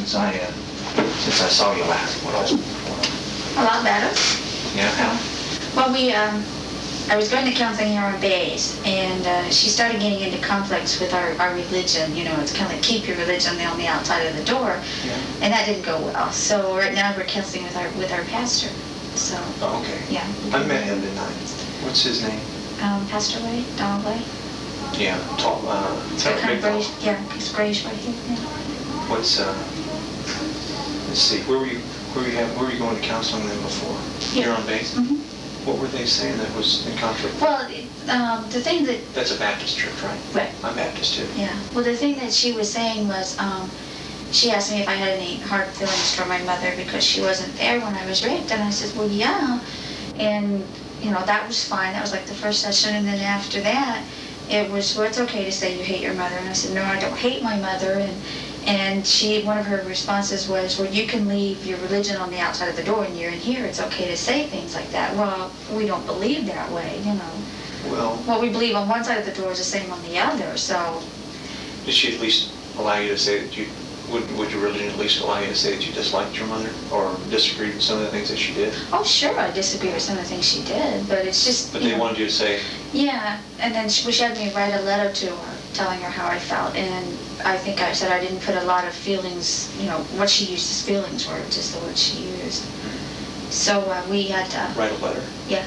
Since I saw you last. What else? A lot better. Yeah, how? Well, I was going to counseling here on base, and she started getting into conflicts with our religion. You know, it's kind of like keep your religion on the outside of the door, Yeah. and that didn't go well. So right now we're counseling with our pastor. So. Oh, okay. Yeah. I met him tonight. What's his name? Pastor Way, Donald Way. Yeah, tall. So kind of grayish, yeah, he's grayish right here. Yeah. What's let's see. Where were you going to counseling then before? Yeah. Here on base? Mm-hmm. What were they saying that was in conflict? Well, the thing that... That's a Baptist church, right? Right. I'm Baptist too. Yeah. Well, the thing that she was saying was, she asked me if I had any hard feelings for my mother because she wasn't there when I was raped, and I said, well, yeah. And, you know, that was fine. That was like the first session, and then after that, it was, well, it's okay to say you hate your mother. And I said, no, I don't hate my mother. And one of her responses was, well, you can leave your religion on the outside of the door and you're in here. It's okay to say things like that. Well, we don't believe that way, you know. Well, what we believe on one side of the door is the same on the other, so. Did she at least allow you to say that would your religion at least allow you to say that you disliked your mother or disagreed with some of the things that she did? Oh, sure, I disagree with some of the things she did, but it's just. But they wanted you to say. Yeah, and then she had me write a letter to her telling her how I felt, and I think I said I didn't put a lot of feelings, you know, what she used as feelings were just the words she used. So we had to. Write a letter? Yeah.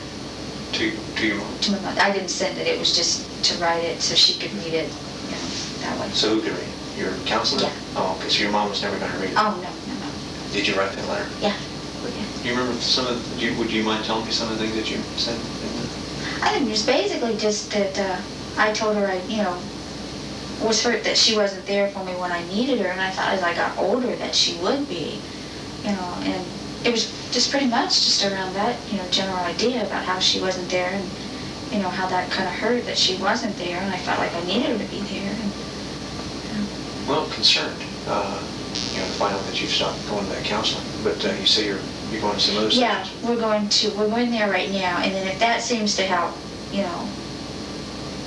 To your mom? To my mother. I didn't send it, it was just to write it so she could read it, you know, that way. So who could read it? Your counselor? Yeah. Oh, okay, so your mom was never going to read it? Oh, no. Did you write that letter? Yeah. Do you remember would you mind telling me some of the things that you said? I think it was basically just that I told her I, you know, was hurt that she wasn't there for me when I needed her, and I thought as I got older that she would be, you know, and it was just pretty much just around that, you know, general idea about how she wasn't there and, you know, how that kind of hurt that she wasn't there, and I felt like I needed her to be there. And, you know. Well, concerned, you know, to find out that you've stopped going to that counseling, but you say you're going to some other Yeah, sessions. we're going there right now, and then if that seems to help, you know,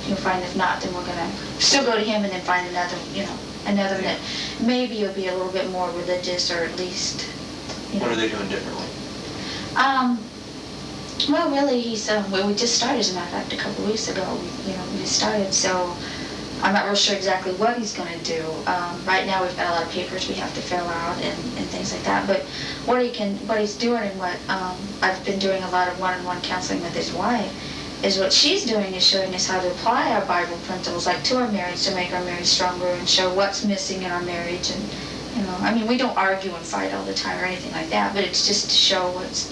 you'll find if not, then we're going to still go to him and then find another, you know, another that maybe will be a little bit more religious, or at least, you know. What are they doing differently? Well, really, we just started, as a matter of fact, a couple of weeks ago. We just started, so I'm not real sure exactly what he's going to do. Right now, we've got a lot of papers we have to fill out and things like that. But what he's doing, and what I've been doing a lot of one-on-one counseling with his wife, is what she's doing is showing us how to apply our Bible principles, like to our marriage, to make our marriage stronger and show what's missing in our marriage. And, you know, I mean, we don't argue and fight all the time or anything like that, but it's just to show what's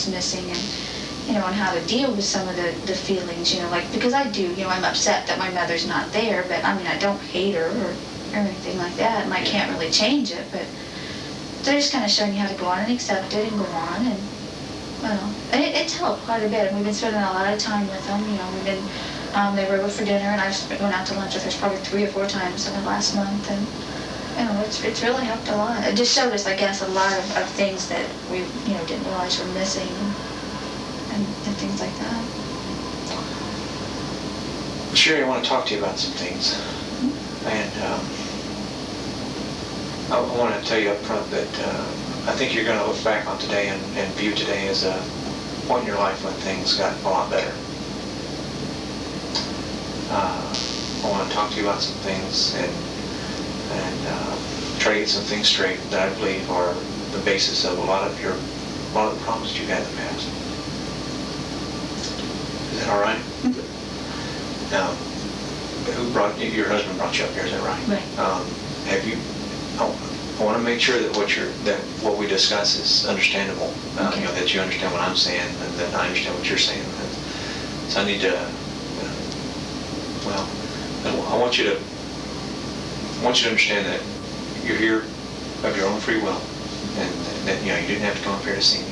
missing, and, you know, and how to deal with some of the feelings, you know, like, because I do, you know, I'm upset that my mother's not there, but I mean, I don't hate her or anything like that, and I can't really change it, but they're just kind of showing you how to go on and accept it and go on, and, well, it's helped quite a bit, and we've been spending a lot of time with them, you know, we've been, they were over for dinner, and I've been going out to lunch with her probably 3 or 4 times in the last month, and, you know, it's really helped a lot. It just showed us, I guess, a lot of things that we, you know, didn't realize were missing, and things like that. Sherry, I want to talk to you about some things. And I want to tell you up front that I think you're going to look back on today and view today as a point in your life when things got a lot better. I want to talk to you about some things and try to get some things straight that I believe are the basis of a lot of the problems that you've had in the past. Is that all right? Mm-hmm. Now, your husband brought you up here, is that right? Right. Have you, I want to make sure that what we discuss is understandable. Okay. You know, that you understand what I'm saying and that I understand what you're saying. So I need to, well, I want you to understand that you're here of your own free will, and that, you know, you didn't have to come up here to see me,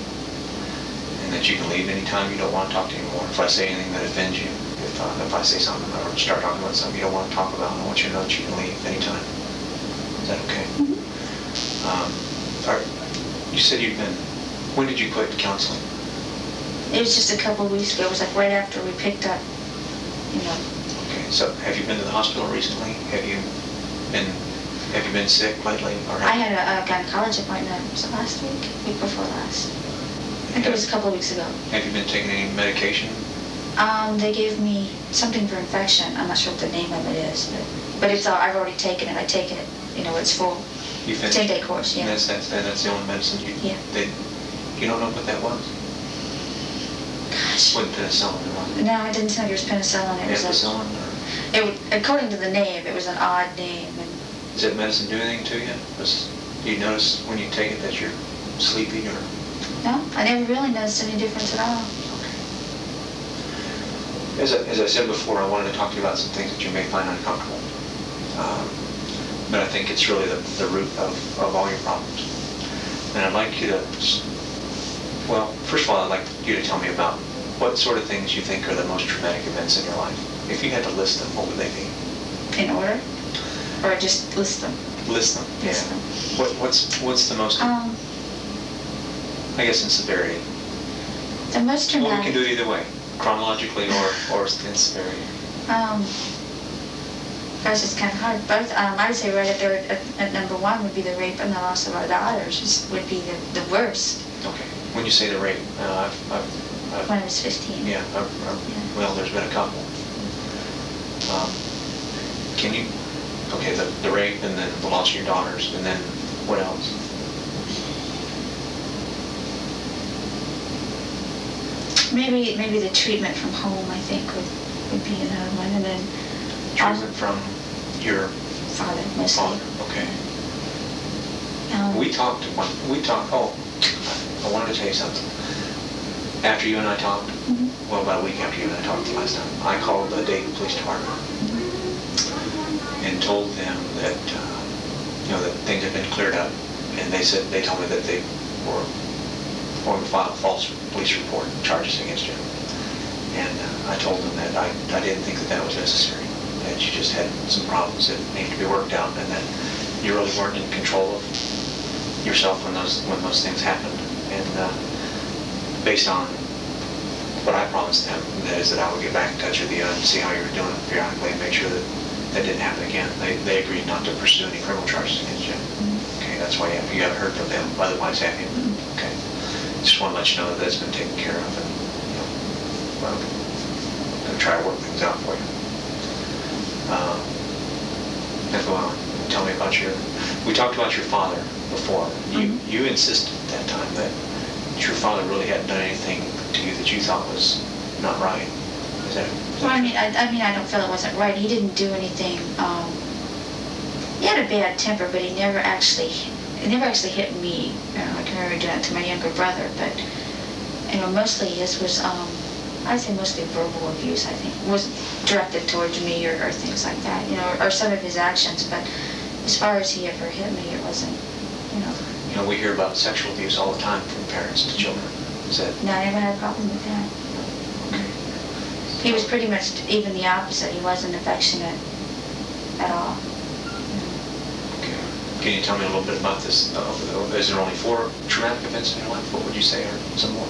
and that you can leave anytime you don't want to talk to me anymore. If I say anything that offends you, if I say something or start talking about something you don't want to talk about, I want you to know that you can leave anytime. Is that okay? Mm-hmm. You said when did you quit counseling? It was just a couple of weeks ago. It was like right after we picked up, you know. Okay, so have you been to the hospital recently? Have you been Have you been sick lately? Or I had a gynecology appointment, was it last week before last? I think it was a couple of weeks ago. Have you been taking any medication? They gave me something for infection. I'm not sure what the name of it is, but it's all, I've already taken it. I take it, it's full. You finished? 10-day course, yeah. And that's the only medicine Yeah. You don't know what that was? Gosh. Wasn't penicillin, was it? No, I didn't know it was penicillin. It was Penicillin? according to the name, it was an odd name. And Does that medicine do anything to you? Do you notice when you take it that you're sleepy or? no, I never really noticed any difference at all. Okay. As I said before, I wanted to talk to you about some things that you may find uncomfortable. But I think it's really the root of all your problems. And I'd like you to, well, first of all, I'd like you to tell me about what sort of things you think are the most traumatic events in your life. If you had to list them, what would they be? In order? Or just list them? List them, yeah. List them. What's the most, I guess in severity? The most Well, traumatic... we can do it either way, chronologically or in severity. Gosh, it's kind of hard. Both, I would say right up there at number one would be the rape and the loss of our daughters. Would be the worst. Okay. When you say the rape, When I was 15. yeah, well, there's been a couple. Can you, okay, the rape and then the loss of your daughters, and then what else? Maybe the treatment from home, I think, would be another one. And then Treatment from your father, mostly. father, okay. Oh, I wanted to tell you something. After you and I talked, well, about a week after you and I talked the last time, I called the Dayton Police Department and told them that, that things had been cleared up. And they told me that they were going to file a false police report charges against you. And I told them that I didn't think that was necessary, that you just had some problems that needed to be worked out, and that you really weren't in control of yourself when those things happened. And based on what I promised them, that is that I would get back in touch with you and see how you were doing periodically and make sure that that didn't happen again. They agreed not to pursue any criminal charges against you. Okay, that's why you haven't heard from them. Otherwise, have you? Okay. Just want to let you know that that's been taken care of, and well, I'm going to try to work things out for you. Now go on. Tell me about we talked about your father before. You insisted at that time that your father really hadn't done anything to you that you thought was not right. Is that well, I don't feel it wasn't right. He didn't do anything. He had a bad temper, but he never actually hit me. I can remember doing it to my younger brother, but mostly his was I'd say mostly verbal abuse. I think was directed towards me or things like that. Or some of his actions. But as far as he ever hit me, it wasn't. We hear about sexual abuse all the time from parents to children. Is that? No, I never had a problem with that. Okay. He was pretty much even the opposite. He wasn't affectionate at all. Okay. Can you tell me a little bit about this? Is there only 4 traumatic events in your life? What would you say are some more?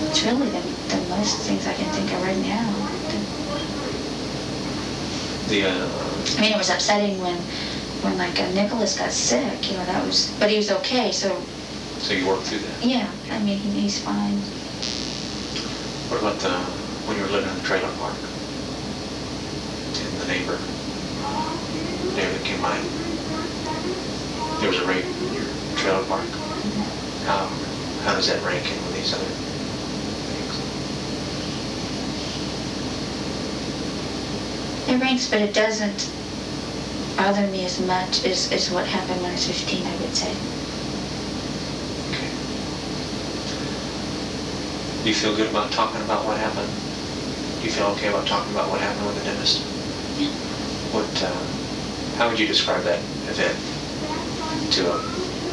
It's really the most things I can think of right now. It was upsetting when like Nicholas got sick. That was, but he was okay. So you worked through that? Yeah. He's fine. What about when you were living in the trailer park? And the neighbor that came by. There was a rape in your trailer park. How does that rank in with these other things? It ranks, but it doesn't bother me as much as what happened when I was 15, I would say. Okay. Do you feel good about talking about what happened? Do you feel okay about talking about what happened with the dentist? Yeah. How would you describe that event to a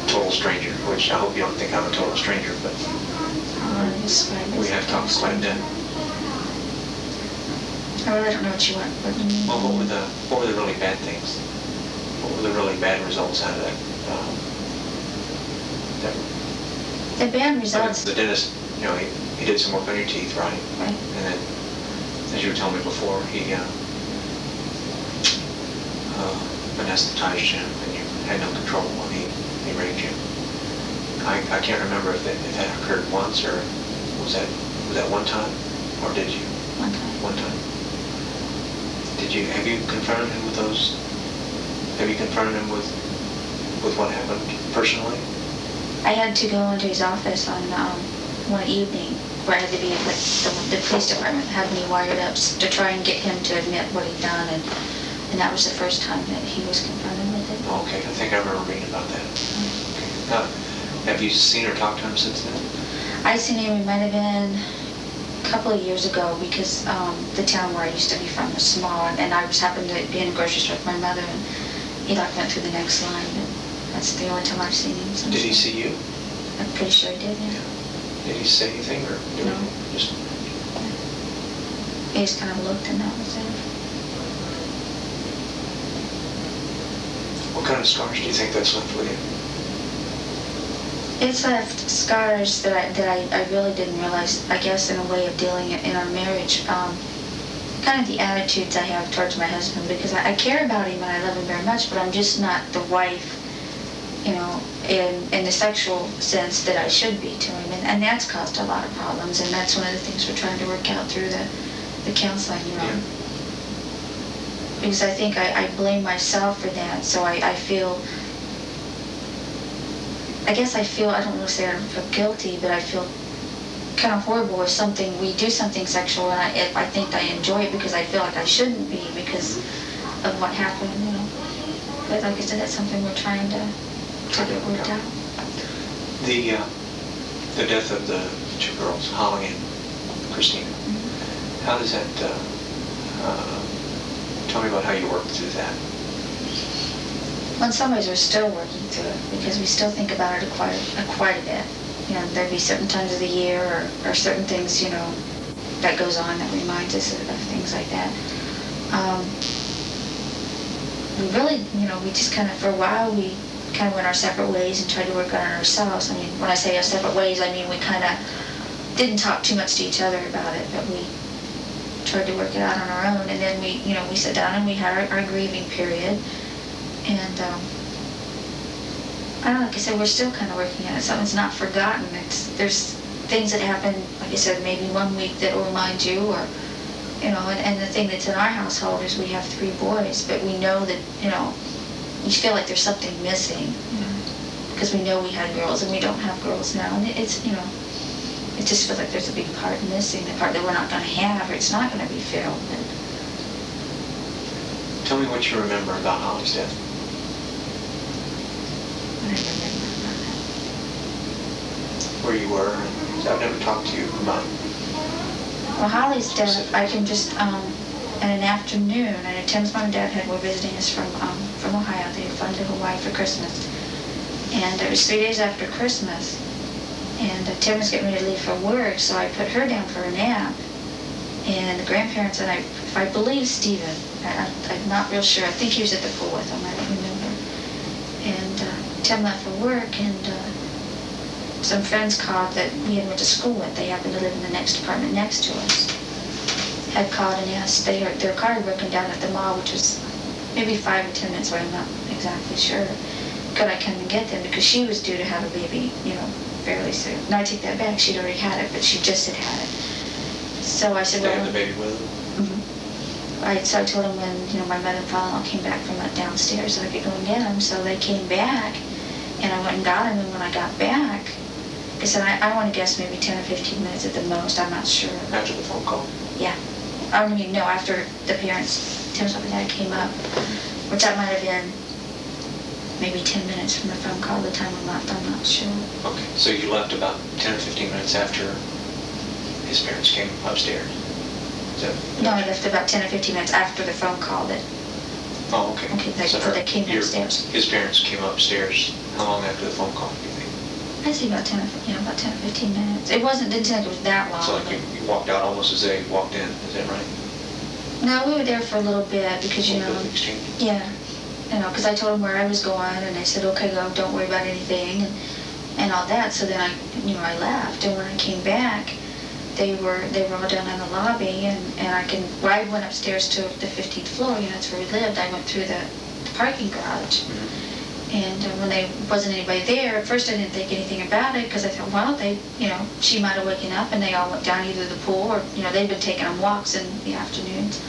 total stranger? Which I hope you don't think I'm a total stranger, but we have talked quite a bit. I really don't know what you want. What you mean? Well, what were the really bad things? What were the really bad results out of that? The bad results. The dentist, he did some work on your teeth, right? Right. And then as you were telling me before, he anesthetized you and you had no control when he raped you. I can't remember if that occurred once, or was that one time, or did you? One time. One time. Have you confronted him with those? Have you confronted him with what happened personally? I had to go into his office on one evening where I had to be like the police department had me wired up to try and get him to admit what he'd done, and that was the first time that he was confronted with it. Okay, I think I remember reading about that. Okay. Have you seen or talked to him since then? I seen him, it might have been a couple of years ago, because the town where I used to be from was small, and I just happened to be in a grocery store with my mother, and he like went through the next line, and that's the only time I've seen him since. Did he see you? I'm pretty sure he did, yeah. Did he say anything or do No. anything? Just... He just kind of looked, and that was it. What kind of scars do you think that's left with you? It's left scars that I really didn't realize, I guess, in a way of dealing in our marriage. Kind of the attitudes I have towards my husband, because I care about him and I love him very much, but I'm just not the wife, in the sexual sense that I should be to him. And that's caused a lot of problems, and that's one of the things we're trying to work out through the counseling, Yeah. Because I think I blame myself for that, so I feel... I guess I don't want to say I feel guilty, but I feel kind of horrible if we do something sexual, and if I think I enjoy it, because I feel like I shouldn't be because of what happened, But like I said, that's something we're trying to get worked out. The death of the two girls, Holly and Christina, how does that, tell me about how you worked through that. Well, in some ways, we're still working through it, because we still think about it quite a bit. There'd be certain times of the year or certain things, that goes on that reminds us of things like that. We really, we just kind of, for a while, we kind of went our separate ways and tried to work on it ourselves. I mean, when I say our separate ways, I mean we kind of didn't talk too much to each other about it, but we tried to work it out on our own. And then we sat down and we had our grieving period. And I don't know, like I said, we're still kind of working on it. Something's not forgotten. There's things that happen, like I said, maybe one week that will remind you, or, and the thing that's in our household is we have 3 boys, but we know that, we feel like there's something missing, because we know we had girls and we don't have girls now. And it's, it just feels like there's a big part missing, the part that we're not going to have, or it's not going to be filled. Tell me what you remember about Holly's death. Where you were, and I've never talked to you about. Well, Holly's death, I can just, in an afternoon, and Tim's mom and dad were visiting us from Ohio. They had flown to Hawaii for Christmas. And it was 3 days after Christmas, and Tim was getting ready to leave for work, so I put her down for a nap. And the grandparents and I believe Stephen, I'm not real sure, I think he was at the pool with them, I don't remember. And Tim left for work, and some friends called that we had went to school with. They happened to live in the next apartment next to us. Had called and asked, their car had broken down at the mall, which was maybe 5 or 10 minutes away, I'm not exactly sure. Could I come and get them? Because she was due to have a baby, fairly soon. No, I take that back, she'd already had it, but she just had it. So I said, They had the baby with them? So I told them when, my mother and father-in-law came back from downstairs, so I could go and get them. So they came back, and I went and got them, and when I got back, I said, I want to guess maybe 10 or 15 minutes at the most, I'm not sure. After the phone call? Yeah. I mean, no, after the parents, Tim's mom and dad came up, which that might have been maybe 10 minutes from the phone call. The time we left, I'm not sure. Okay, so you left about 10 or 15 minutes after his parents came upstairs? No, I left about 10 or 15 minutes after the phone call that... Oh, okay. So they came upstairs. His parents came upstairs. How long after the phone call do you think? I'd say about 10 or 15 minutes. It didn't seem like it was that long. So like you walked out almost as they walked in, is that right? No, we were there for a little bit because, yeah, because I told them where I was going, and they said, okay, go, don't worry about anything, and all that. So then I left, and when I came back, they were all down in the lobby, and I went upstairs to the 15th floor, that's where we lived. I went through the parking garage. And when there wasn't anybody there, at first I didn't think anything about it, because I thought, well, she might have waken up and they all went down either the pool or, they'd been taking on walks in the afternoons.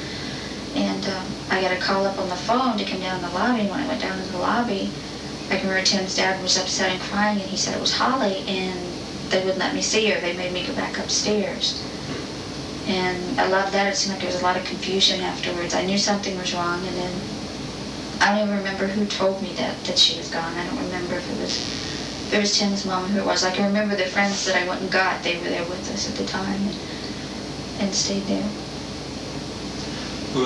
And I got a call up on the phone to come down to the lobby, and when I went down to the lobby, I can remember Tim's dad was upset and crying, and he said it was Holly, and they wouldn't let me see her. They made me go back upstairs. And a lot of that, it seemed like there was a lot of confusion afterwards. I knew something was wrong, and then I don't even remember who told me that she was gone. I don't remember if it was Tim's mom or who it was. I can remember the friends that I went and got. They were there with us at the time and stayed there. Who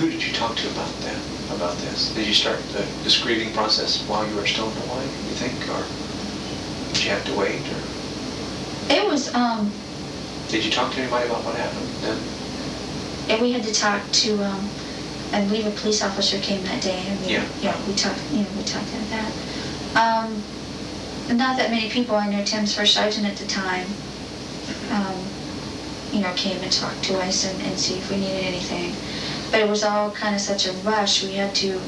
did you talk to about this? Did you start this grieving process while you were still in Hawaii, you think, or did you have to wait, or? It was, Did you talk to anybody about what happened then? Yeah, we had to talk to, I believe a police officer came that day, and we talked at that. Not that many people. I know Tim's first sergeant at the time, came and talked to us and see if we needed anything. But it was all kind of such a rush. We had to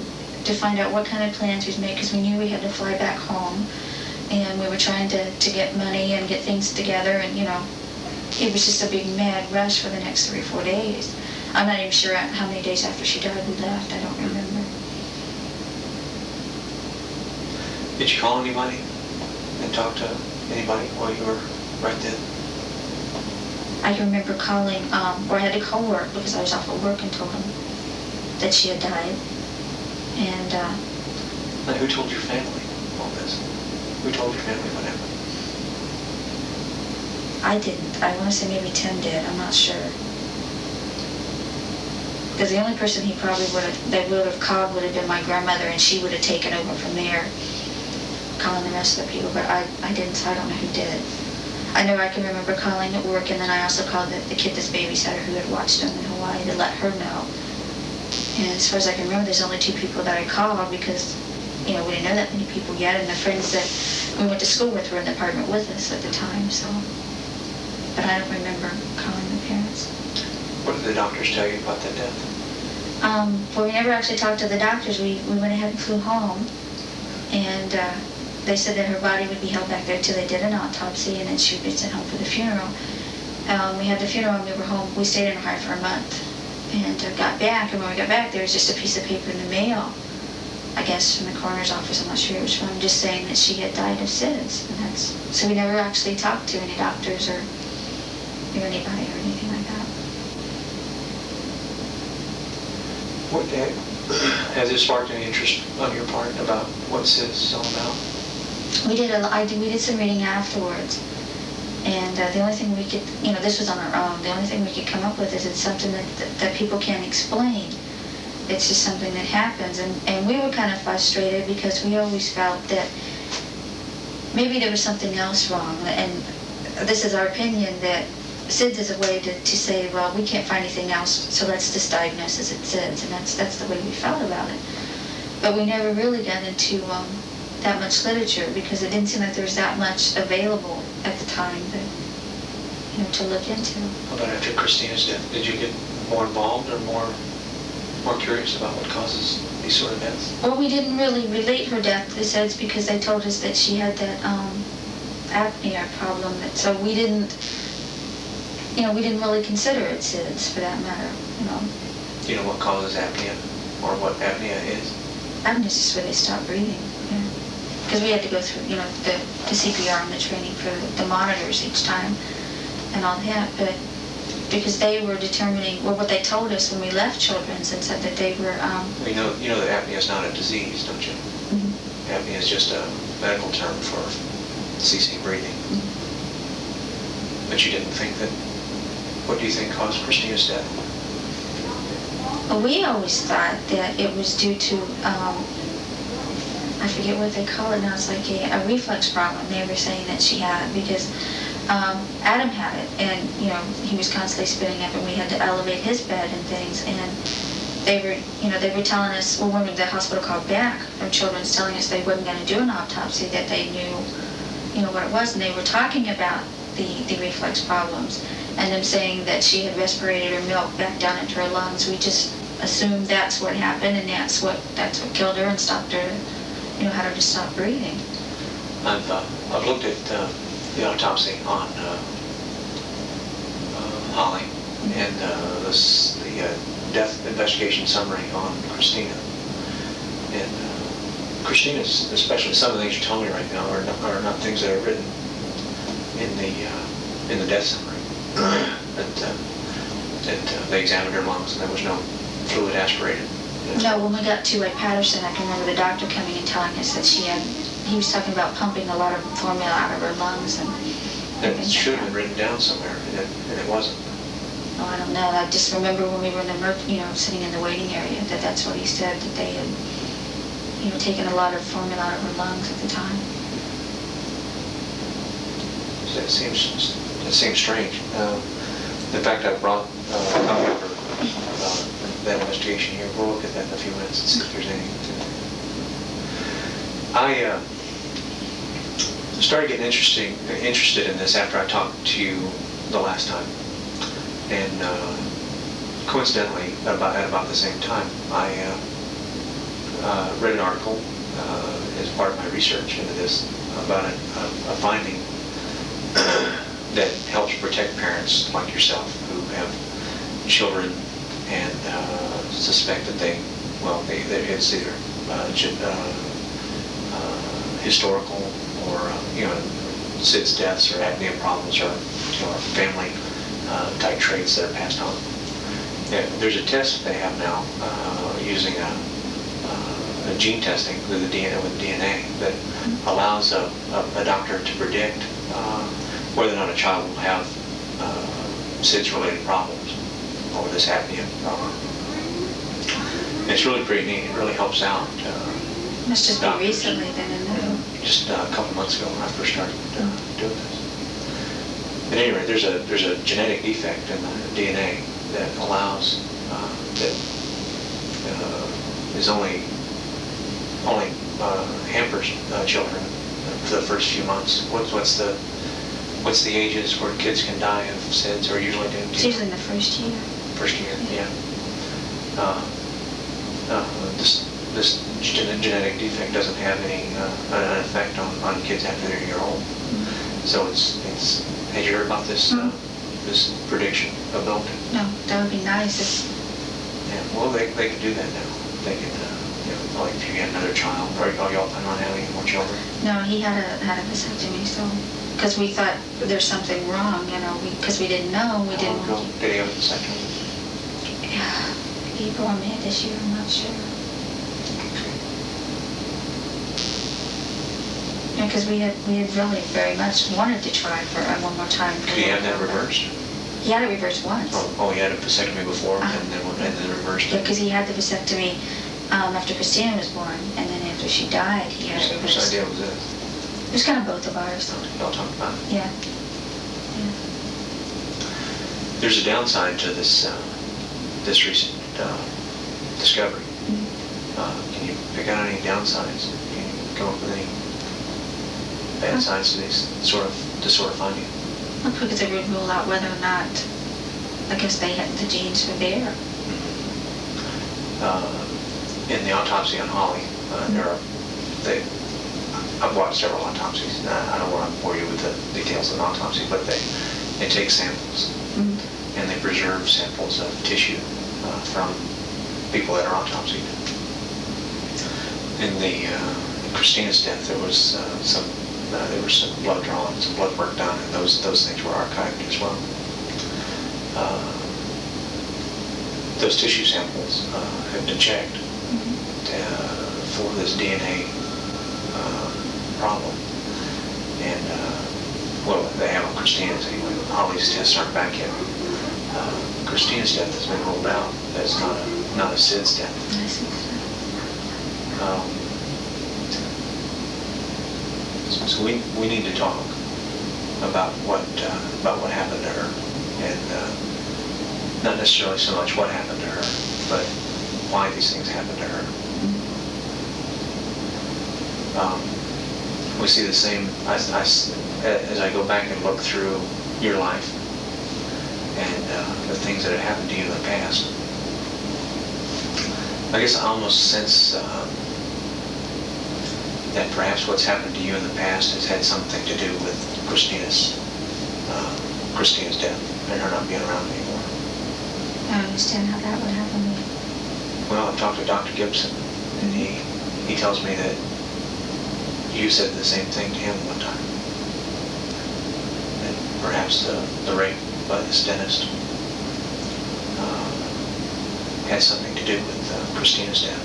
find out what kind of plans we'd make, because we knew we had to fly back home, and we were trying to get money and get things together, and it was just a big mad rush for the next 3 or 4 days. I'm not even sure how many days after she died we left. I don't remember. Did you call anybody and talk to anybody while you were right then? I can remember calling, or I had to call work because I was off at work, and told them that she had died. And now, who told your family all this? Who told your family what happened? I didn't. I want to say maybe Tim did. I'm not sure. Because the only person they would have called would have been my grandmother, and she would have taken over from there, calling the rest of the people. But I didn't, so I don't know who did. I know I can remember calling at work, and then I also called the kid, this babysitter who had watched him in Hawaii, to let her know. And as far as I can remember, there's only 2 people that I called, because we didn't know that many people yet, and the friends that we went to school with were in the apartment with us at the time. So, but I don't remember calling the parents. What did the doctors tell you about the death? Well, we never actually talked to the doctors. We went ahead and flew home, and they said that her body would be held back there till they did an autopsy, and then she would be sent home for the funeral. We had the funeral, and we were home. We stayed in Hawaii for a month, and got back. And when we got back, there was just a piece of paper in the mail, I guess from the coroner's office. I'm not sure it was from, just saying that she had died of SIDS. And so we never actually talked to any doctors or anybody or anything like that. Has it sparked any interest on your part about what SIDS is all about? We did some reading afterwards, and the only thing we could, this was on our own, the only thing we could come up with is it's something that people can't explain. It's just something that happens, and we were kind of frustrated because we always felt that maybe there was something else wrong, and this is our opinion, that SIDS is a way to say, well, we can't find anything else, so let's just diagnose as it's SIDS, and that's the way we felt about it. But we never really got into that much literature, because it didn't seem like there was that much available at the time to look into. How about after Christina's death? Did you get more involved or more curious about what causes these sort of deaths? Well, we didn't really relate her death to SIDS, because they told us that she had that apnea problem, so we didn't really consider it SIDS, for that matter. Do you know what causes apnea, or what apnea is? Apnea is just where they stop breathing. Because we had to go through, the CPR and the training for the monitors each time and all that. But because they were determining, what they told us when we left Children's, and said that they were... You know that apnea is not a disease, don't you? Mm-hmm. Apnea is just a medical term for ceasing breathing. Mm-hmm. But you didn't think that... What do you think caused Christina's death? We always thought that it was due to... I forget what they call it now. It's like a reflux problem they were saying that she had, because Adam had it, and he was constantly spitting up, and we had to elevate his bed and things, and they were telling us, well, when the hospital called back from Children's, telling us they wasn't going to do an autopsy, that they knew what it was, and they were talking about the reflux problems, and them saying that she had respirated her milk back down into her lungs. We just assumed that's what happened, and that's what killed her and stopped her, had her to stop breathing. I've looked at the autopsy on Holly and the death investigation summary on Christina. And Christina's, especially some of the things you're telling me right now, are not things that are written in the death summary. that they examined her lungs and there was no fluid aspirated. No, when we got to Patterson, I can remember the doctor coming and telling us that he was talking about pumping a lot of formula out of her lungs and it should have been written down somewhere, and it wasn't. Oh, I don't know. I just remember when we were in the sitting in the waiting area, that's what he said, that they had, taken a lot of formula out of her lungs at the time. So it seems strange. In fact, I brought a copy of that investigation here. We'll look at that in a few minutes and see if there's anything. I started getting interested in this after I talked to you the last time, and coincidentally, at about the same time, I read an article as part of my research into this about a finding that helps protect parents like yourself who have children and suspect that it's either historical or SIDS deaths or apnea problems or family type traits that are passed on. Yeah, there's a test they have now using a gene testing with DNA that allows a doctor to predict whether or not a child will have SIDS-related problems or this apnea problem. And it's really pretty neat. It really helps out. Must just be recently then, just a couple months ago when I first started doing this. At any rate, there's a genetic defect in the DNA that allows that is only hampers children for the first few months. What's the ages where kids can die of SIDS or usually do? It's usually in the first year. First year, yeah. This genetic defect doesn't have any an effect on kids after they're a year old. Mm-hmm. So it's. Have you heard about this this prediction ability? No, that would be nice. Yeah. Well, they could do that now. They could, like if you had another child, or y'all plan on having more children? No, he had a vasectomy, so because we thought there's something wrong, because we didn't know, we didn't. How long ago did he have a vasectomy? Yeah, April or May this year, I'm not sure. Yeah, because we had really very much wanted to try for one more time. Could he have that reversed? He had it reversed once. Oh, he had a vasectomy before and then reversed it? Yeah, because he had the vasectomy after Christina was born, and then after she died, he had it reversed. Whose idea was this? It was kind of both of ours. Y'all talked about it? Yeah. There's a downside to this recent discovery. Mm-hmm. Can you pick out any downsides? Can you come up with any bad sides to this sort of finding? Well, because they would rule out whether or not, I guess the genes were there. In the autopsy on Holly, I've watched several autopsies. I don't want to bore you with the details of an autopsy, but they take samples and they preserve samples of tissue from people that are autopsied. In the Christina's death, there was some blood drawn, some blood work done, and those things were archived as well. Those tissue samples have been checked for this DNA problem, and they have on Christina's anyway. Holly's tests aren't back yet. Christina's death has been ruled out as not a SIDS death. So we need to talk about what happened to her, and not necessarily so much what happened to her, but why these things happened to her. We see the same as I go back and look through your life. and the things that have happened to you in the past. I guess I almost sense that perhaps what's happened to you in the past has had something to do with Christina's death and her not being around anymore. I don't understand how that would happen. Well, I've talked to Dr. Gibson, and he tells me that you said the same thing to him one time. That perhaps the rape by this dentist had something to do with Christina's death.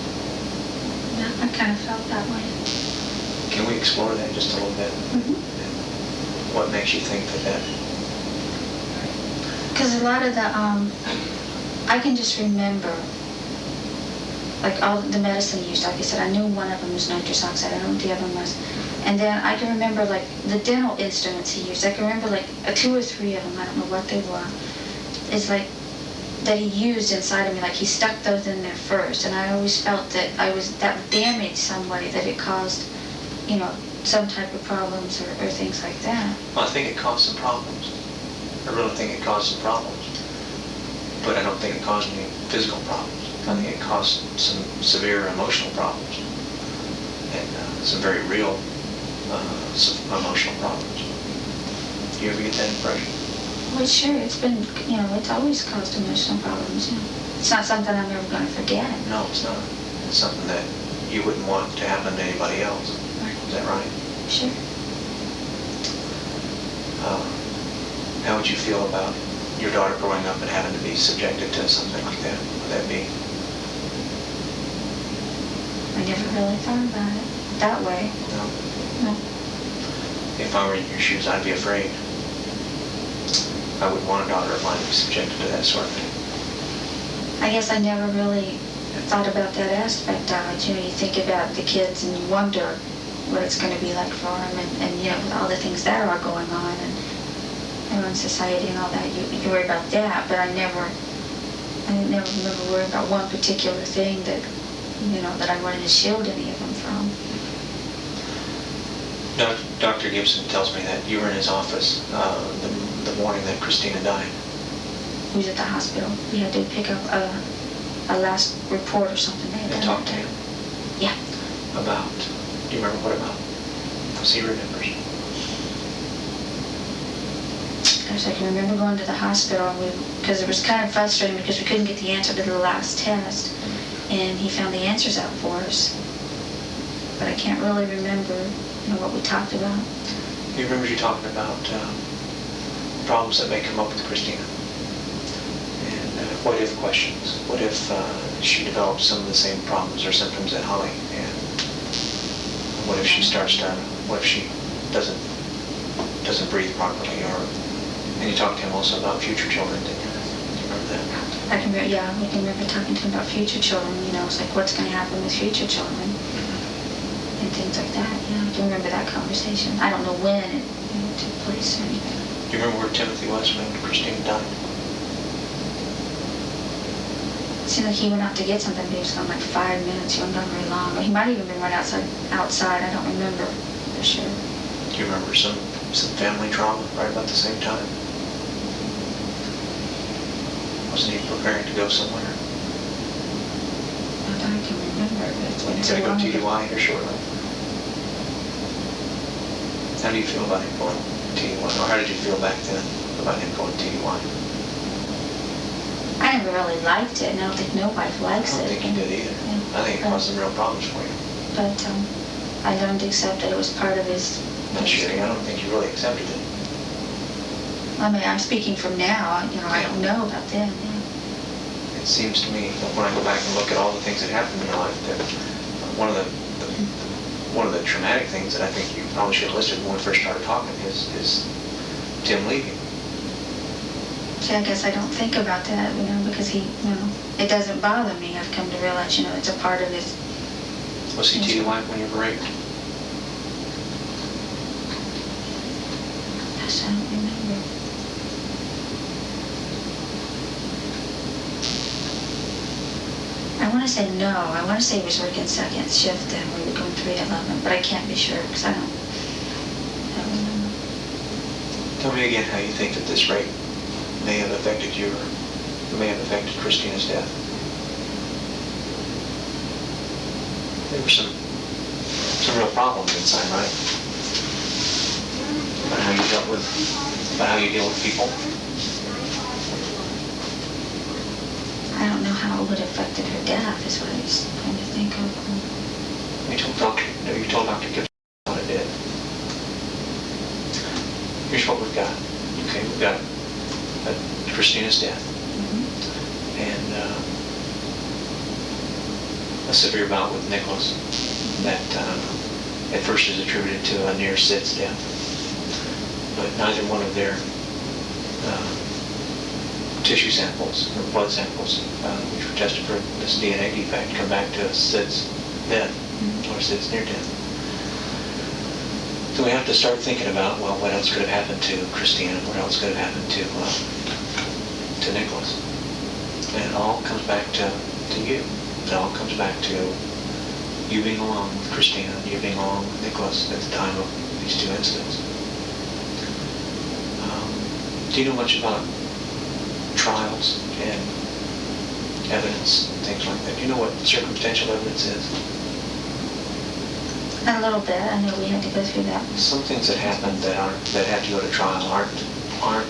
Yeah, I kind of felt that way. Can we explore that just a little bit? Mm-hmm. What makes you think that? Because a lot of the, I can just remember, like all the medicine used, like I said, I knew one of them was nitrous oxide, I don't know what the other one was. And then I can remember like the dental instruments he used. I can remember like 2 or 3 of them, I don't know what they were. It's like that he used inside of me, like he stuck those in there first. And I always felt that that damaged somebody, that it caused, some type of problems or things like that. Well, I think it caused some problems. I really think it caused some problems. But I don't think it caused any physical problems. I think it caused some severe emotional problems. And some very real some emotional problems. Do you ever get that impression? Well, sure, it's been, it's always caused emotional problems. It's not something I'm ever going to forget. No, it's not. It's something that you wouldn't want to happen to anybody else. Right. Is that right? Sure. How would you feel about your daughter growing up and having to be subjected to something like that? Would that be? I never really thought about it that way. No. No. If I were in your shoes, I'd be afraid. I wouldn't want a daughter of mine to be subjected to that sort of thing. I guess I never really thought about that aspect of it. You think about the kids and you wonder what it's going to be like for them, and with all the things that are going on and in society and all that, you worry about that. But I never remember worrying about one particular thing that that I wanted to shield any of them from. Dr. Gibson tells me that you were in his office the morning that Christina died. He was at the hospital. We had to pick up a last report or something. And talk to him? Yeah. About? Do you remember what about? Because he remembers. Gosh, I can remember going to the hospital because it was kind of frustrating because we couldn't get the answer to the last test. And he found the answers out for us. But I can't really remember what we talked about. He remembers you talking about problems that may come up with Christina. And what if questions. What if she develops some of the same problems or symptoms that Holly had? What if she what if she doesn't breathe properly? And you talked to him also about future children, didn't you? Do you remember that? I can remember talking to him about future children. It's like what's going to happen with future children. And things like that. I can remember that conversation. I don't know when it took place or anything. Do you remember where Timothy was when Christina died? It seemed like he went out to get something, but he was gone like 5 minutes. He wasn't gone very long. But he might even been right outside. I don't remember for sure. Do you remember some family trauma right about the same time? Wasn't he preparing to go somewhere? Not that I can remember. He's going to go TDY here shortly. How do you feel about him going TDY? Or how did you feel back then about him going TDY? I never really liked it, and I don't think nobody likes it. I don't think you did either. Yeah. I think it caused some real problems for you. But I learned to accept that it was part of his... Not sure. I don't think you really accepted it. I mean, I'm speaking from now. I don't know about then. It seems to me, when I go back and look at all the things that happened in your life, that one of the traumatic things that I think you probably should have listed when we first started talking is Tim leaving. See, I guess I don't think about that, because he, it doesn't bother me. I've come to realize, it's a part of his... Was he TDY when you were raped? Gosh, I don't remember. I want to say no. I want to say he was working second shift then. We were going 3 to 11, but I can't be sure because I don't remember. Tell me again how you think that this rape may have affected Christina's death. There were some real problems inside, right? About how you deal with people. I don't know how it would have affected her death, is what I was trying to think of. You told Dr. Gibson what it did. Here's what we've got. Okay, we've got Christina's death. And a severe bout with Nicholas that at first is attributed to a near Sid's death. But neither one of their tissue samples or blood samples, which were tested for this DNA defect, come back to Sid's death or Sid's near death. So we have to start thinking about, well, what else could have happened to Christina? What else could have happened to Nicholas? And it all comes back to you. It all comes back to you being alone with Christina, you being alone with Nicholas at the time of these two incidents. Do you know much about trials and evidence and things like that? Do you know what circumstantial evidence is? A little bit. I know we had to go through that. Some things that happen that have to go to trial aren't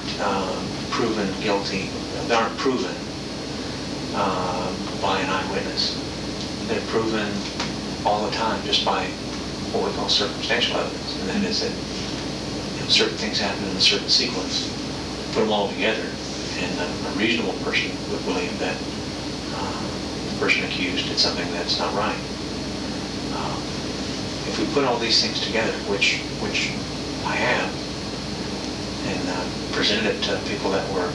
proven guilty. They aren't proven by an eyewitness. They're proven all the time just by what we call circumstantial evidence, and that is that certain things happen in a certain sequence. Put them all together, and a reasonable person would believe that the person accused did something that's not right. If we put all these things together, which I have, and presented it to people that were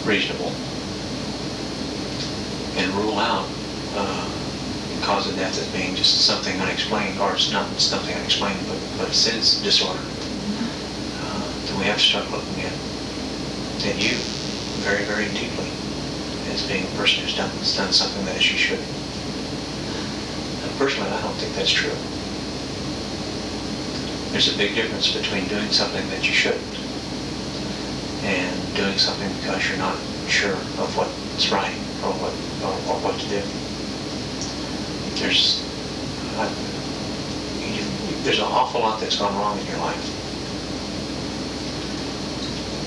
reasonable, and rule out cause of death as being just something unexplained, or it's not something unexplained, but a sense disorder, then we have to start looking at you very, very deeply as being a person who's done something that she shouldn't. Personally, I don't think that's true. There's a big difference between doing something that you shouldn't and doing something because you're not sure of what's right or what to do. There's an awful lot that's gone wrong in your life.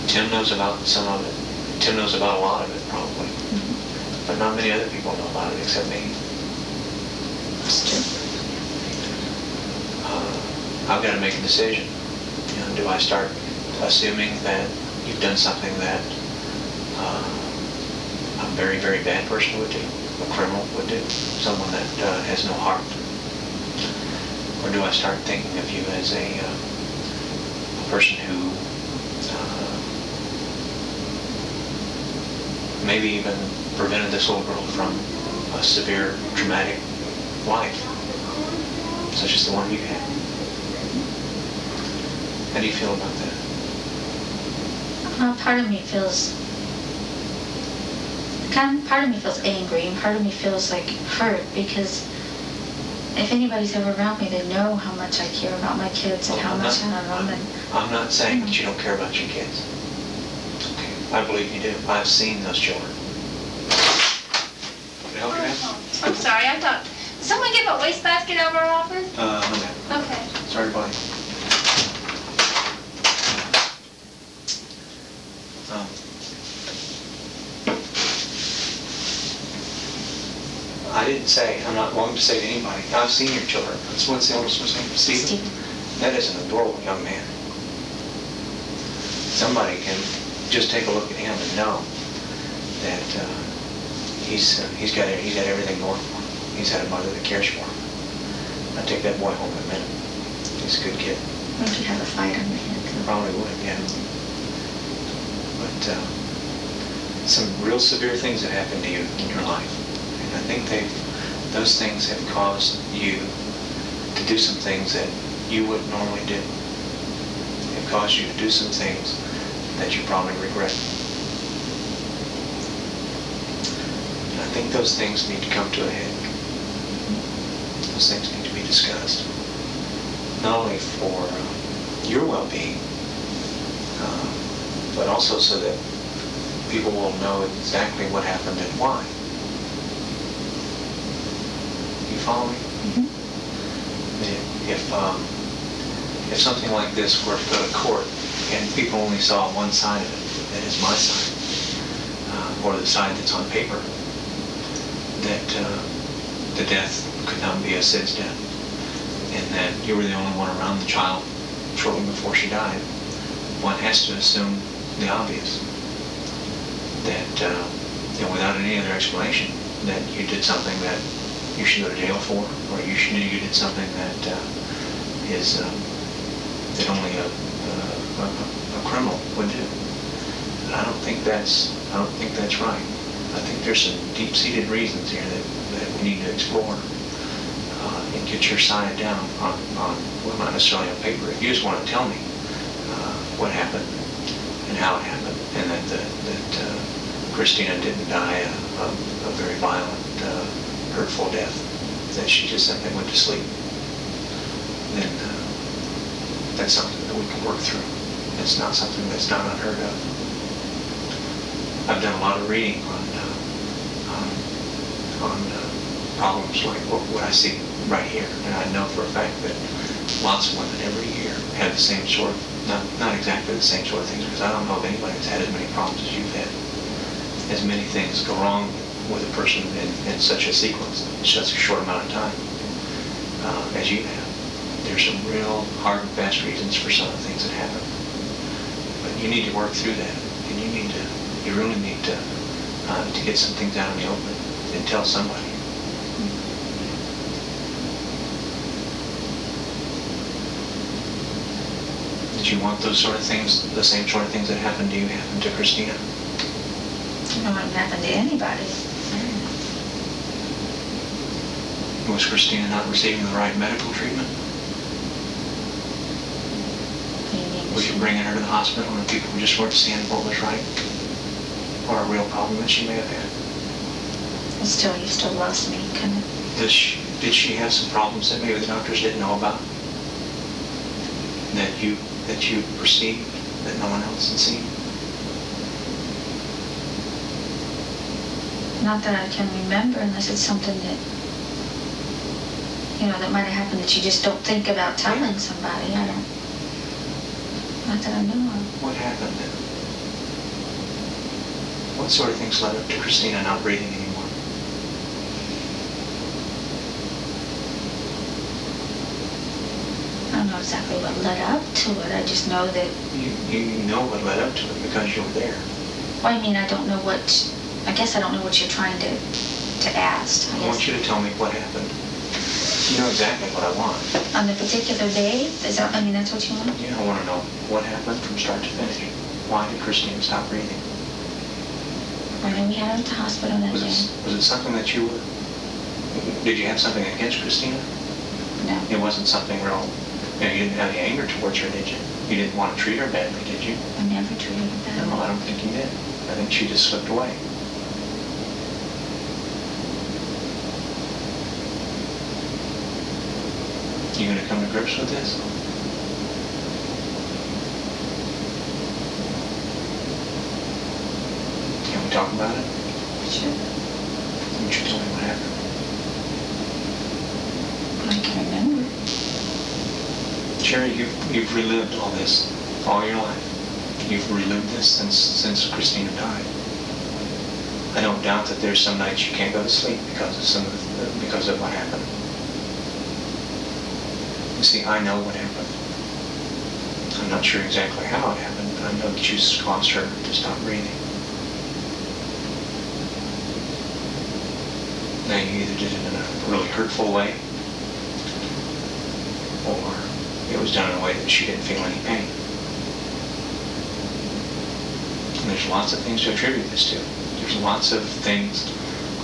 Tim knows about some of it. Tim knows about a lot of it, probably. But not many other people know about it except me. I've got to make a decision. Do I start assuming that you've done something that a very, very bad person would do, a criminal would do, someone that has no heart? Or do I start thinking of you as a person who maybe even prevented this little girl from a severe traumatic life, such as the one you had? How do you feel about that? Part of me feels angry, and part of me feels like hurt, because if anybody's ever around me, they know how much I care about my kids and how much I love them. I'm not saying that you don't care about your kids. Okay. I believe you do. I've seen those children. Can I help you, ma'am? I'm sorry, I thought, did someone give a wastebasket over our office? No, ma'am. Okay. Sorry to bother you. I didn't say, I'm not going to say to anybody, I've seen your children. What's the oldest one's name? Stephen? That is an adorable young man. Somebody can just take a look at him and know that he's got everything going for him. He's had a mother that cares for him. I'd take that boy home in a minute. He's a good kid. Would you have a fight on your hands? Probably would, yeah. But some real severe things have happened to you in your life. And I think those things have caused you to do some things that you wouldn't normally do. They've caused you to do some things that you probably regret. And I think those things need to come to a head. Those things need to be discussed. Not only for your well-being, but also so that people will know exactly what happened and why. You follow me? If something like this were to go to court and people only saw one side of it, that is my side, or the side that's on paper, that the death could not be a Sid's death, and that you were the only one around the child shortly before she died, one has to assume the obvious, that without any other explanation, that you did something that you should go to jail for, or you did something that is that only a criminal would do. And I don't think that's right. I think there's some deep-seated reasons here that we need to explore and get your side down on well, not necessarily on paper. If you just want to tell me what happened and how it happened, and that Christina didn't die a very violent, hurtful death, that she just simply went to sleep, then that's something that we can work through. It's not something that's not unheard of. I've done a lot of reading on problems like what I see right here, and I know for a fact that lots of women every year have the same sort of, not exactly the same sort of things, because I don't know of anybody that's had as many problems as you've had. As many things go wrong with a person in such a sequence, in such a short amount of time, as you have. There's some real hard and fast reasons for some of the things that happen. But you need to work through that, and you really need to get some things out in the open and tell somebody. Did you want those sort of things, the same sort of things that happened to you, happen to Christina? No, it happened to anybody. Was Christina not receiving the right medical treatment? Was you bringing her to the hospital and people just weren't seeing what was right? Or a real problem that she may have had? You still lost me, kind of. Did she have some problems that maybe the doctors didn't know about? That you perceived that no one else had seen? Not that I can remember, unless it's something that, that might have happened that you just don't think about telling somebody. Not that I know of. What happened then? What sort of things led up to Christina not breathing anymore? I don't know exactly what led up to it. I just know that... You know what led up to it because you were there. Well, I mean, I don't know what... I guess I don't know what you're trying to ask. I want you to tell me what happened. You know exactly what I want. On the particular day? That's what you want? Yeah, I want to know what happened from start to finish. Why did Christina stop breathing? When we had her at the hospital that day. Was it something that you were... Did you have something against Christina? No. It wasn't something real... You didn't have any anger towards her, did you? You didn't want to treat her badly, did you? I never treated her badly. No, I don't think you did. I think she just slipped away. You going to come to grips with this? Can we talk about it? Sure. Won't you tell me what happened? I can remember. Sherry, you've relived all this all your life. You've relived this since Christina died. I don't doubt that there's some nights you can't go to sleep because of what happened. You see, I know what happened. I'm not sure exactly how it happened, but I know that you caused her to stop breathing. Now, you either did it in a really hurtful way, or it was done in a way that she didn't feel any pain. And there's lots of things to attribute this to. There's lots of things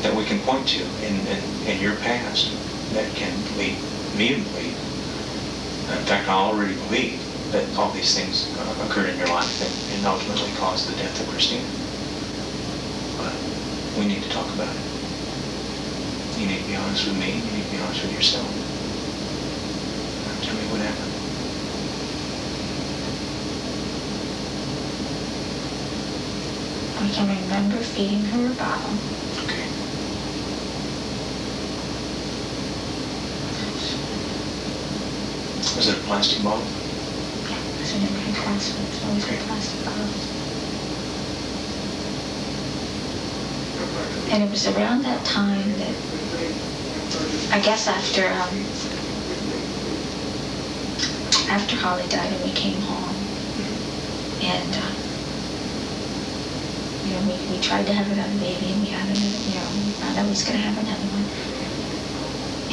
that we can point to in your past that can lead me to believe. In fact, I already believe that all these things occurred in your life and ultimately caused the death of Christina. But we need to talk about it. You need to be honest with me. You need to be honest with yourself. Tell me what happened. can remember feeding her a bottle. Okay. Was it a plastic bottle? Yeah, because we never had glass ones. It's always been plastic bottles. And it was around that time that, I guess after Holly died and we came home, and we tried to have another baby, and we had another, we found out we was going to have another one.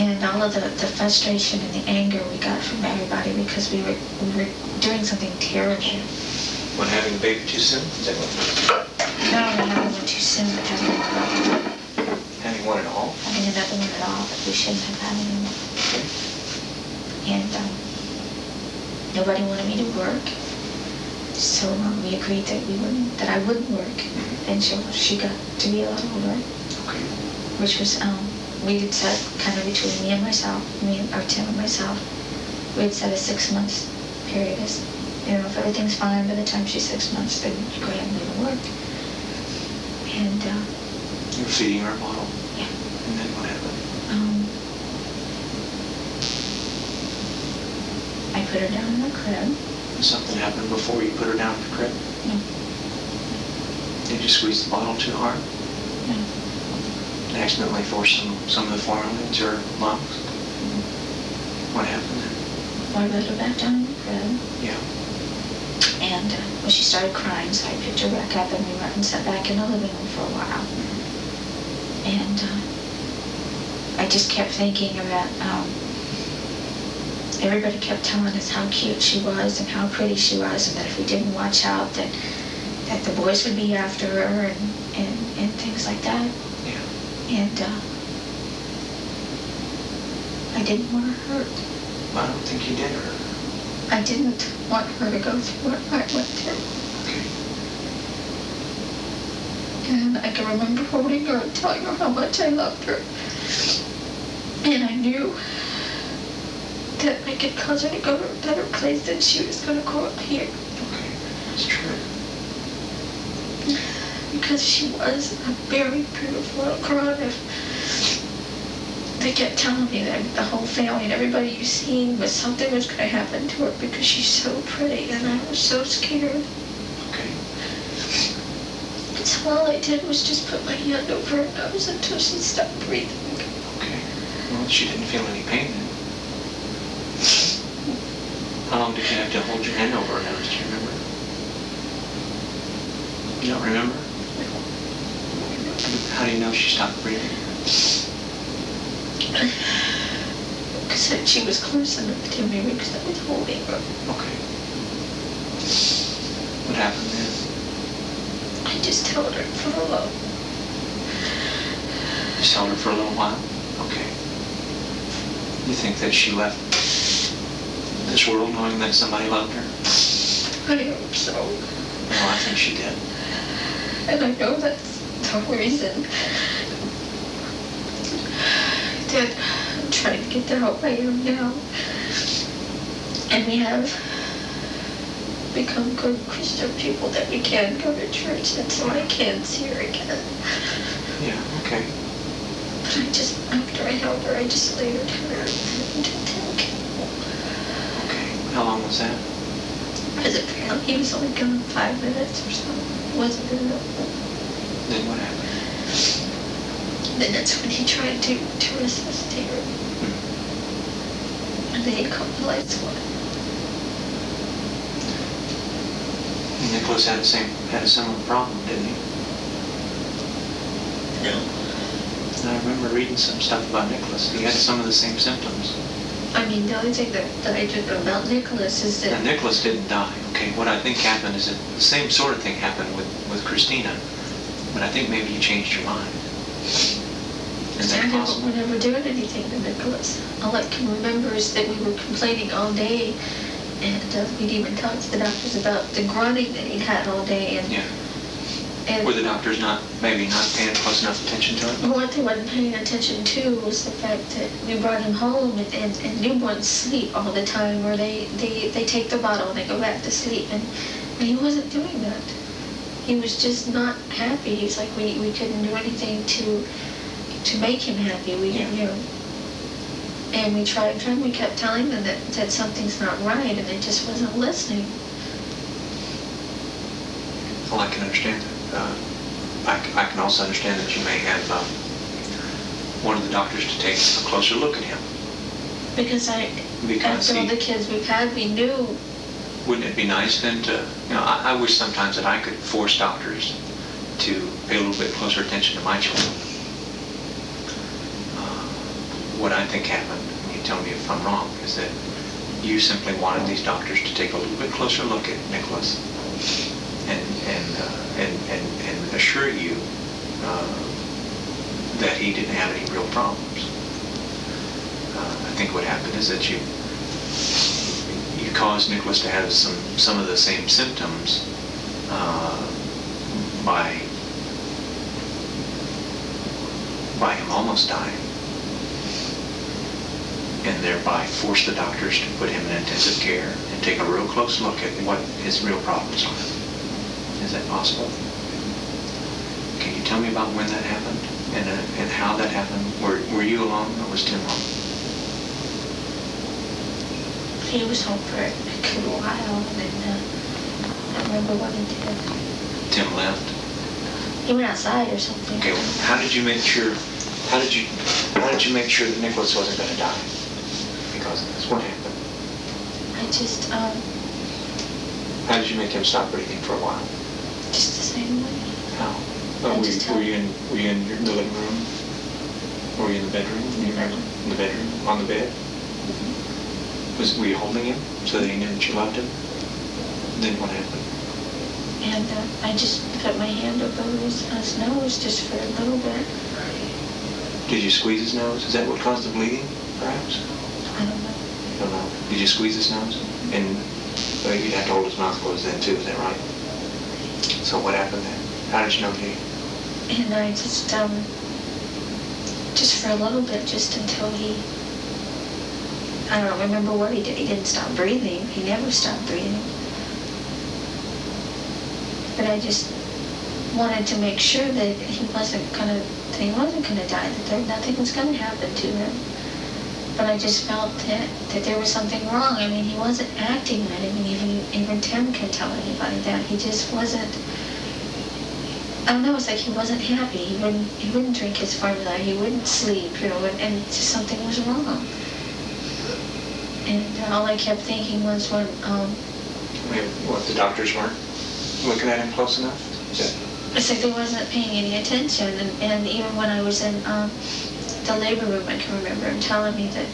And all of the frustration and the anger we got from everybody because we were doing something terrible. When having a baby too soon? Is that what? Not only having one too soon, but having one at all. Having one at all? Having another one at all that we shouldn't have had anymore. Okay. And nobody wanted me to work, so we agreed that I wouldn't work until she got to be a lot older. Okay. Which was we had set kind of between me and myself, or Tim and myself. We had set a 6 months period as, if everything's fine by the time she's 6 months, then you go ahead and leave to work. And you were feeding her a bottle? Yeah. And then what happened? I put her down in the crib. Something happened before you put her down in the crib? No. Did you squeeze the bottle too hard? No. And accidentally forced some of the formula into her lungs? What happened then? Well, I put her back down in the crib. Yeah. And she started crying, so I picked her back up and we went and sat back in the living room for a while. And I just kept thinking about, everybody kept telling us how cute she was and how pretty she was, and that if we didn't watch out, that the boys would be after her and things like that. Yeah. And I didn't want her hurt. I don't think you did her. I didn't want her to go through what I went through. Okay. And I can remember holding her and telling her how much I loved her. And I knew that I could cause her to go to a better place than she was going to go up here. Okay, that's true. Because she was a very beautiful little girl. And they kept telling me that the whole family and everybody you seen was something was going to happen to her because she's so pretty, and I was so scared. Okay. And so all I did was just put my hand over her nose until she stopped breathing. Okay. Well, she didn't feel any pain then. How long did you have to hold your hand over her nose? Do you remember? You don't remember? How do you know she stopped breathing? Because she was close enough to me because I was holding her. Okay. What happened then? I just held her for a while. Just held her for a little while? Okay. You think that she left this world knowing that somebody loved her? I hope so. Well, I think she did. And I know that's the reason that I'm trying to get the help I am now. And we have become good Christian people that we can go to church, and so I can see her again. Yeah, okay. But after I held her, I just laid her down until Tim came home. Okay. How long was that? Because apparently he was only gone 5 minutes or so. It wasn't good enough. Then what happened? Then that's when he tried to resuscitate her. And then he called the lights on. Nicholas had a similar problem, didn't he? No. I remember reading some stuff about Nicholas. He had some of the same symptoms. I mean, the only thing that I did know about Nicholas is that... Now, Nicholas didn't die, okay? What I think happened is that the same sort of thing happened with Christina, but I think maybe you changed your mind. Is that possible? I never doing anything to Nicholas. All I can remember is that we were complaining all day, and we'd even talked to the doctors about the grunting that he'd had all day. And, yeah. And were the doctors maybe not paying close enough attention to it? What they wasn't paying attention to was the fact that we brought him home, and newborns sleep all the time, or they take the bottle and they go back to sleep, and he wasn't doing that. he was just not happy. He's like, we couldn't do anything to make him happy. We, Yeah. you know, and we tried, we kept telling them that something's not right, and it just wasn't listening. Well, I can understand that. I can also understand that you may have wanted the doctors to take a closer look at him. Because after all the kids we've had, we knew. Wouldn't it be nice then to, you know, I wish sometimes that I could force doctors to pay a little bit closer attention to my children. What I think happened, and you tell me if I'm wrong, is that you simply wanted these doctors to take a little bit closer look at Nicholas and assure you that he didn't have any real problems. I think what happened is that you caused Nicholas to have some of the same symptoms by him almost dying, and thereby forced the doctors to put him in intensive care and take a real close look at what his real problems are. Is that possible? Can you tell me about when that happened and how that happened? Were you alone or was Tim home? He was home for a good while, and then I don't remember what he did. Tim left? He went outside or something. Okay, well, how did you make sure that Nicholas wasn't going to die because of this? What happened? I just, How did you make him stop breathing for a while? just the same way. How? I just Were you in the living room? Or were you in the bedroom? In the bedroom. In the bedroom? On the bed? Were you holding him so that he knew that you loved him? Then what happened? And I just put my hand over his nose just for a little bit. Did you squeeze his nose? Is that what caused the bleeding, perhaps? I don't know. I don't know. Did you squeeze his nose? And you'd have to hold his mouth closed then too, is that right? So what happened then? How did you know he? And I just for a little bit, just until he, I don't remember what he did. He didn't stop breathing. He never stopped breathing. But I just wanted to make sure that he wasn't gonna die, that nothing was gonna happen to him. But I just felt that there was something wrong. I mean, he wasn't acting right. I mean, even Tim can tell anybody that. He just wasn't, I don't know, it's like he wasn't happy. He wouldn't drink his formula. He wouldn't sleep, you know, and just something was wrong. And all I kept thinking was when, What, the doctors weren't looking at him close enough? it's like they wasn't paying any attention. And even when I was in the labor room, I can remember him telling me that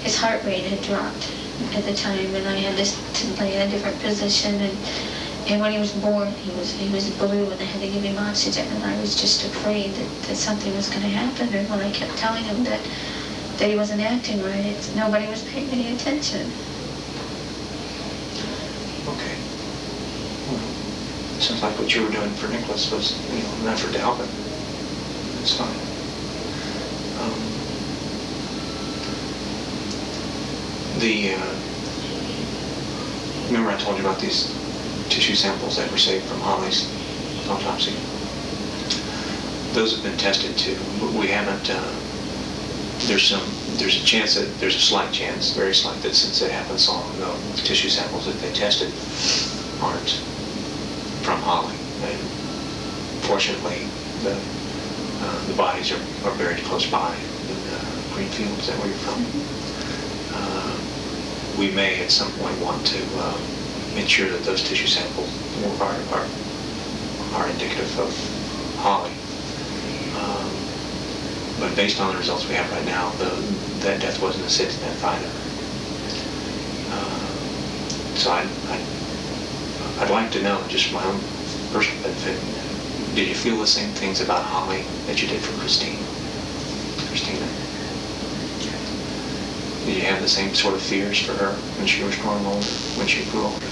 his heart rate had dropped at the time, and I had to lay in a different position. And when he was born, he was blue, and they had to give him oxygen. And I was just afraid that something was going to happen. And when I kept telling him that he wasn't acting right, nobody was paying any attention. Okay. Well, it sounds like what you were doing for Nicholas was, an effort to help him. That's fine. Remember I told you about these tissue samples that were saved from Holly's autopsy? Those have been tested too, but we haven't, there's a chance there's a slight chance, very slight, that since it happened so long ago, the tissue samples that they tested aren't from Holly. And fortunately, the bodies are buried close by in Greenfield. Is that where you're from? We may at some point want to ensure that those tissue samples are indicative of Holly. But based on the results we have right now, that death wasn't a sudden death either. So I'd like to know, just for my own personal benefit, did you feel the same things about Holly that you did for Christina? Did you have the same sort of fears for her when she was growing older, when she grew older?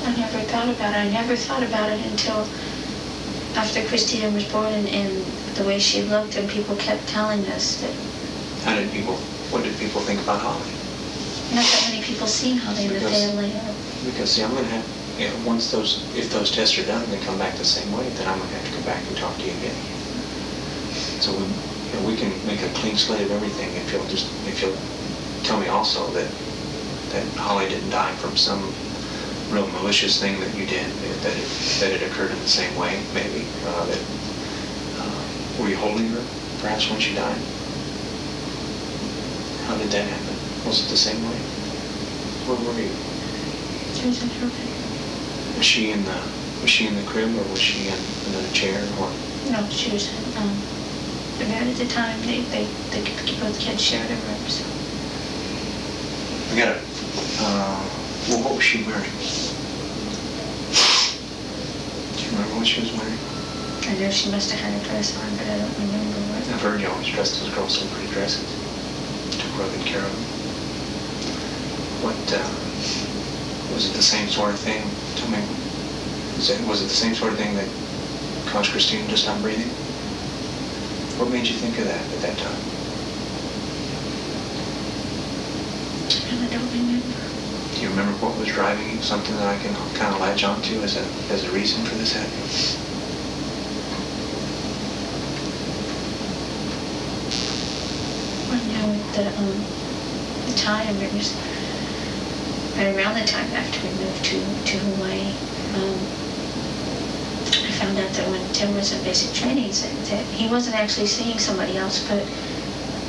I never thought about it. I never thought about it until after Christina was born, and the way she looked, and people kept telling us that. What did people think about Holly? Not that many people seen Holly in the family. Because see, I'm going to have, if those tests are done and they come back the same way, then I'm gonna have to come back and talk to you again. So we can make a clean slate of everything if you'll tell me also that Holly didn't die from some real malicious thing that you did, that it occurred in the same way, maybe. Were you holding her, perhaps, when she died? How did that happen? Was it the same way? Where were you? She was in her bed. Was she in the crib, or was she in another chair, or what? No, she was the bed at the time. They both kids shared a room, so. We got well, what was she wearing? Do you remember what she was wearing? I know she must have had a dress on, but I don't remember what. I've heard you always dressed those girls in pretty dresses. Took real good care of them. What, was it the same sort of thing? Tell me, was it the same sort of thing that caused Christine to stop breathing? What made you think of that at that time? I don't remember. Do you remember what was driving you? Something that I can kind of latch onto as a reason for this happening? I know at the time, it was right around the time after we moved to Hawaii. I found out that when Tim was in basic trainings that he wasn't actually seeing somebody else, but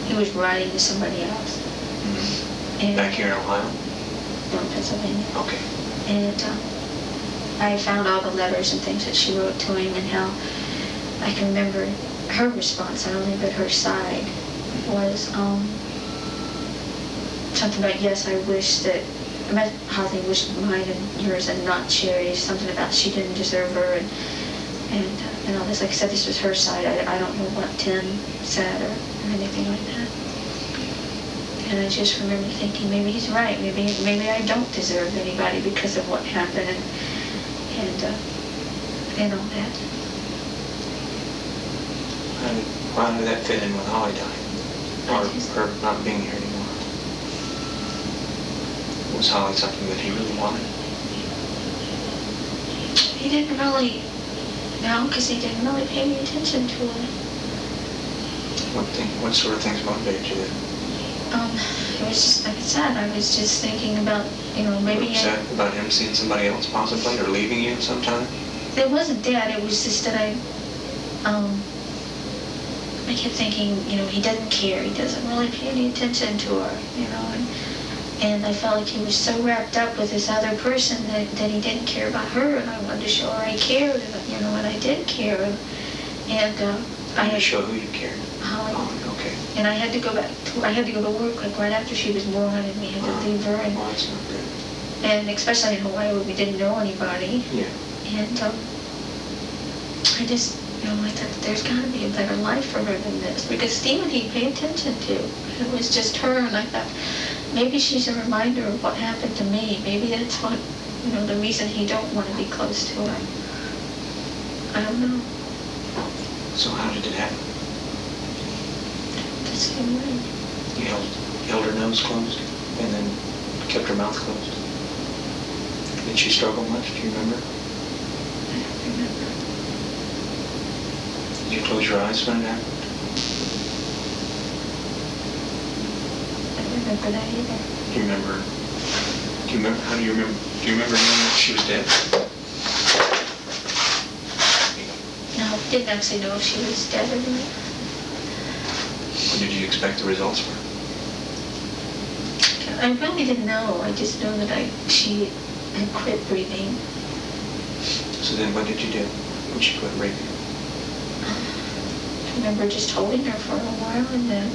he was writing to somebody else. Mm-hmm. Back here in Ohio? No, in Pennsylvania. Okay. And I found all the letters and things that she wrote to him, and how I can remember her response, not only but her side, was something about, yes, I wish that, Holly wished mine and yours and not Sherry's, something about she didn't deserve her, and all this. Like I said, this was her side. I don't know what Tim said or anything like that. And I just remember thinking, maybe he's right. Maybe I don't deserve anybody because of what happened and all that. How did that fit in with Holly dying? Or her not being here anymore? Was Holly something that he really wanted? He didn't really, no, because he didn't really pay any attention to her. What sort of things motivated you then? It was just, like I said, I was just thinking about, maybe... Upset about him seeing somebody else possibly, or leaving you sometime? It wasn't that, it was just that I kept thinking, he doesn't care, he doesn't really pay any attention to her, and I felt like he was so wrapped up with this other person that he didn't care about her, and I wanted to show her I cared, and I did care, and I had to show who you cared. Holly. Oh, okay. And I had to go to work like right after she was born, and we had to leave her, and well, that's not good. And especially in Hawaii where we didn't know anybody. Yeah. And I just, I thought there's got to be a better life for her than this. Because Stephen, he'd pay attention to. It was just her, and I thought, maybe she's a reminder of what happened to me. Maybe that's what, the reason he don't want to be close to her. I don't know. So how did it happen? The same way. You held her nose closed and then kept her mouth closed. Did she struggle much? Do you remember? I don't remember. Did you close your eyes when it happened? I don't remember that either. Do you remember knowing that she was dead? No, I didn't actually know if she was dead or not. What did you expect the results were? I really didn't know. I just know that she had quit breathing. So then what did you do when she quit breathing? I remember just holding her for a while, and then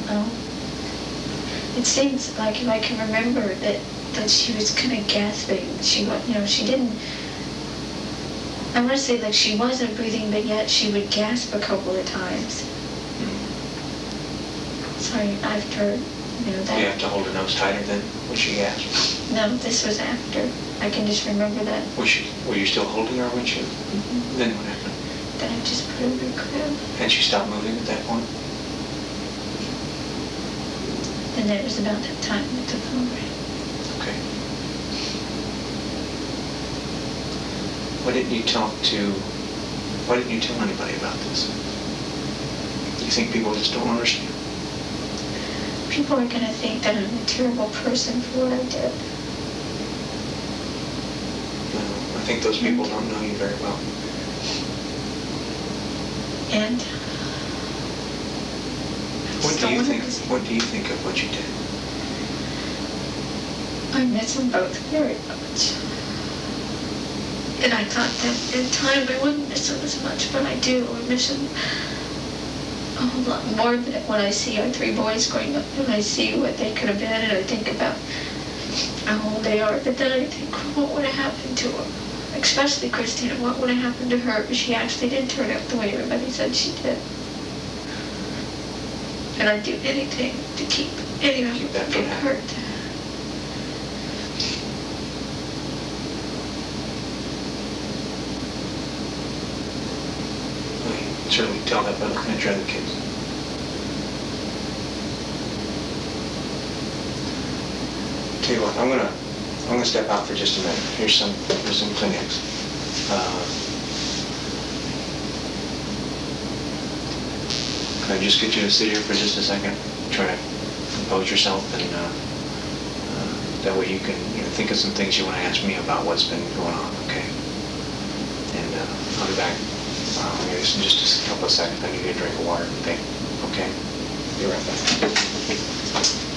it seems like if I can remember that she was kind of gasping. She didn't, I want to say like she wasn't breathing, but yet she would gasp a couple of times. So I've heard, that. You have to hold her nose tighter then when she gasped? No, this was after. I can just remember that. Were you still holding her when she... Mm-hmm. Then what happened? Then I just put her in her crib. And she stopped moving at that point? And that was about that time that the phone rang. Okay. Why didn't you tell anybody about this? Do you think people just don't understand? People are gonna think that I'm a terrible person for what I did. No, I think those people don't know you very well. And What do you think of what you did? I miss them both very much. And I thought that in time I wouldn't miss them as much, but I do. I miss them a whole lot more than when I see our three boys growing up and I see what they could have been, and I think about how old they are. But then I think, what would have happened to them? Especially Christina, what would have happened to her if she actually did turn out the way everybody said she did? And I'd do anything to keep any of them from getting hurt. Well, you can certainly tell that by looking at your other kids. Tell you what, I'm gonna step out for just a minute. Here's some Kleenex. Can I just get you to sit here for just a second? Try to compose yourself, and that way you can think of some things you want to ask me about what's been going on, okay? And I'll be back in just a couple of seconds. I need you to drink of water and think, okay? Be right back.